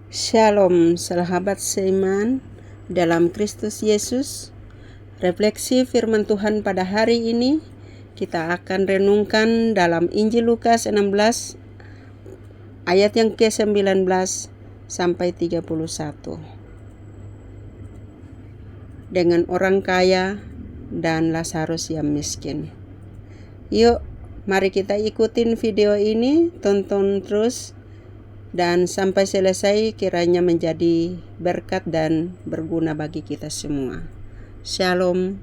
Shalom sahabat seiman dalam Kristus Yesus. Refleksi firman Tuhan pada hari ini kita akan renungkan dalam Injil Lukas 16 ayat yang ke-19 sampai 31. Dengan orang kaya dan Lazarus yang miskin. Yuk, mari kita ikutin video ini, tonton terus dan sampai selesai, kiranya menjadi berkat dan berguna bagi kita semua. Shalom.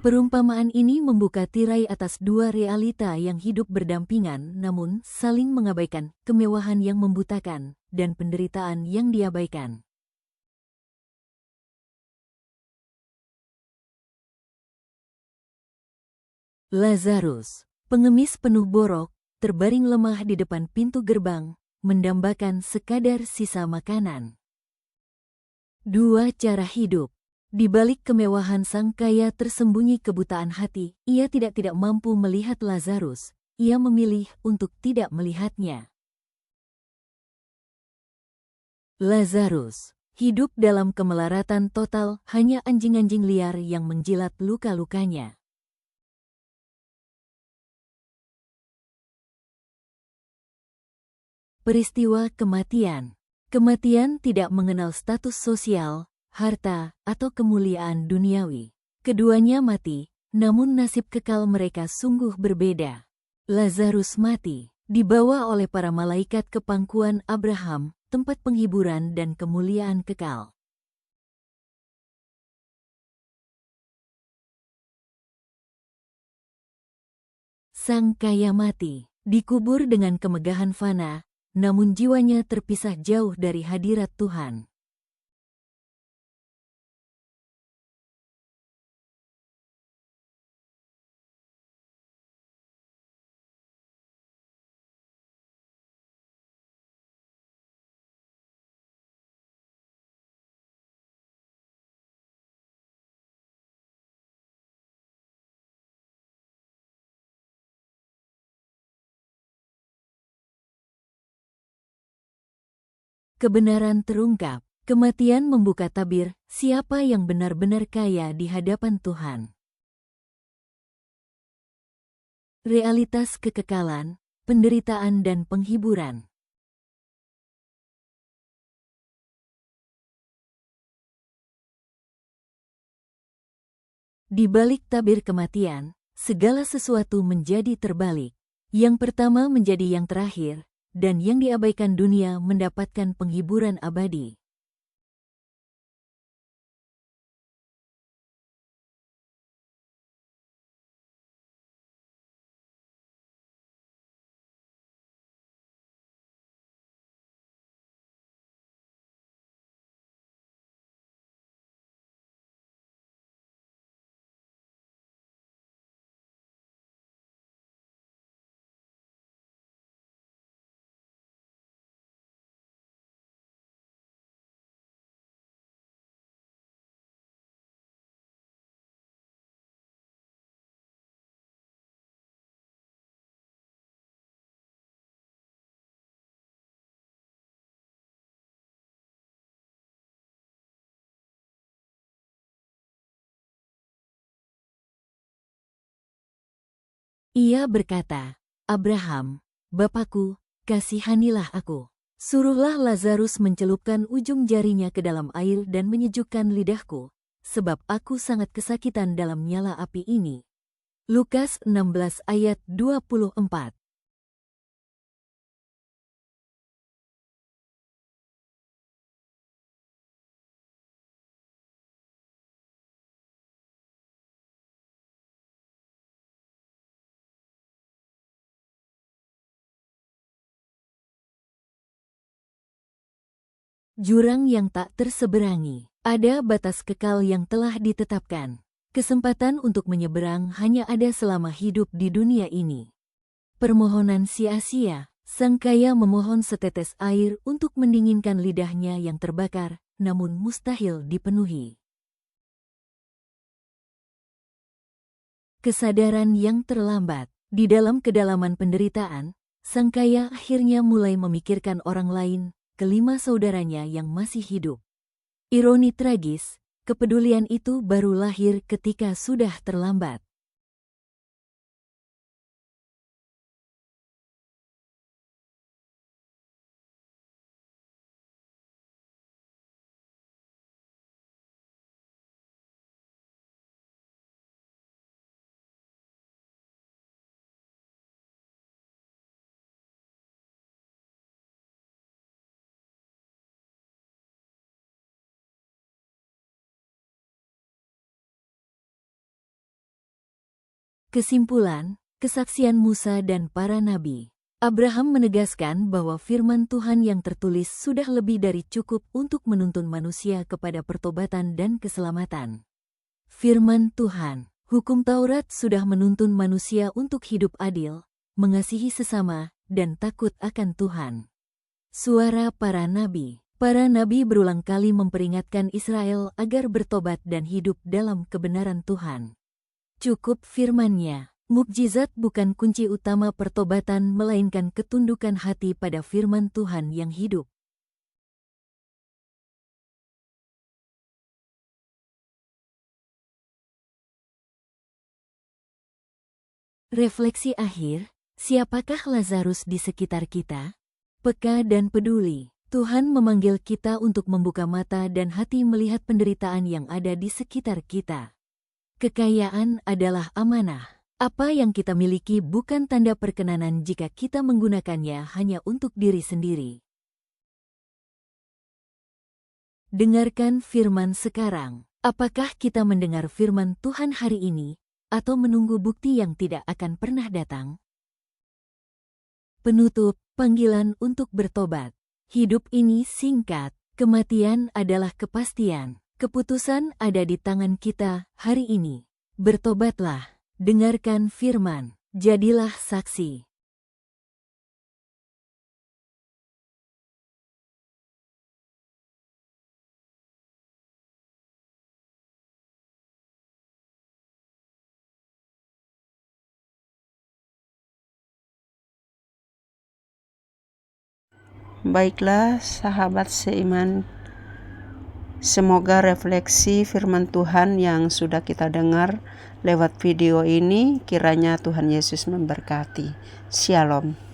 Perumpamaan ini membuka tirai atas dua realita yang hidup berdampingan namun saling mengabaikan, kemewahan yang membutakan, dan penderitaan yang diabaikan. Lazarus, pengemis penuh borok, terbaring lemah di depan pintu gerbang, mendambakan sekadar sisa makanan. Dua cara hidup. Di balik kemewahan sang kaya tersembunyi kebutaan hati. Ia tidak mampu melihat Lazarus. Ia memilih untuk tidak melihatnya. Lazarus hidup dalam kemelaratan total, hanya anjing-anjing liar yang menjilat luka-lukanya. Peristiwa kematian. Kematian tidak mengenal status sosial, harta, atau kemuliaan duniawi. Keduanya mati, namun nasib kekal mereka sungguh berbeda. Lazarus mati, dibawa oleh para malaikat ke pangkuan Abraham, tempat penghiburan dan kemuliaan kekal. Sang kaya mati, dikubur dengan kemegahan fana, namun jiwanya terpisah jauh dari hadirat Tuhan. Kebenaran terungkap. Kematian membuka tabir siapa yang benar-benar kaya di hadapan Tuhan. Realitas kekekalan, penderitaan dan penghiburan. Di balik tabir kematian, segala sesuatu menjadi terbalik. Yang pertama menjadi yang terakhir, dan yang diabaikan dunia mendapatkan penghiburan abadi. Ia berkata, "Abraham, Bapakku, kasihanilah aku. Suruhlah Lazarus mencelupkan ujung jarinya ke dalam air dan menyejukkan lidahku, sebab aku sangat kesakitan dalam nyala api ini." Lukas 16 ayat 24. Jurang yang tak terseberangi. Ada batas kekal yang telah ditetapkan. Kesempatan untuk menyeberang hanya ada selama hidup di dunia ini. Permohonan sia-sia. Sang kaya memohon setetes air untuk mendinginkan lidahnya yang terbakar, namun mustahil dipenuhi. Kesadaran yang terlambat. Di dalam kedalaman penderitaan, sang kaya akhirnya mulai memikirkan orang lain, kelima saudaranya yang masih hidup. Ironi tragis, kepedulian itu baru lahir ketika sudah terlambat. Kesimpulan, kesaksian Musa dan para nabi. Abraham menegaskan bahwa firman Tuhan yang tertulis sudah lebih dari cukup untuk menuntun manusia kepada pertobatan dan keselamatan. Firman Tuhan, hukum Taurat sudah menuntun manusia untuk hidup adil, mengasihi sesama, dan takut akan Tuhan. Suara para nabi. Para nabi berulang kali memperingatkan Israel agar bertobat dan hidup dalam kebenaran Tuhan. Cukup firman-Nya. Mukjizat bukan kunci utama pertobatan melainkan ketundukan hati pada firman Tuhan yang hidup. Refleksi akhir, siapakah Lazarus di sekitar kita? Peka dan peduli. Tuhan memanggil kita untuk membuka mata dan hati melihat penderitaan yang ada di sekitar kita. Kekayaan adalah amanah. Apa yang kita miliki bukan tanda perkenanan jika kita menggunakannya hanya untuk diri sendiri. Dengarkan firman sekarang. Apakah kita mendengar firman Tuhan hari ini, atau menunggu bukti yang tidak akan pernah datang? Penutup, panggilan untuk bertobat. Hidup ini singkat, kematian adalah kepastian. Keputusan ada di tangan kita hari ini. Bertobatlah, dengarkan firman, jadilah saksi. Baiklah sahabat seiman, semoga refleksi firman Tuhan yang sudah kita dengar lewat video ini kiranya Tuhan Yesus memberkati. Shalom.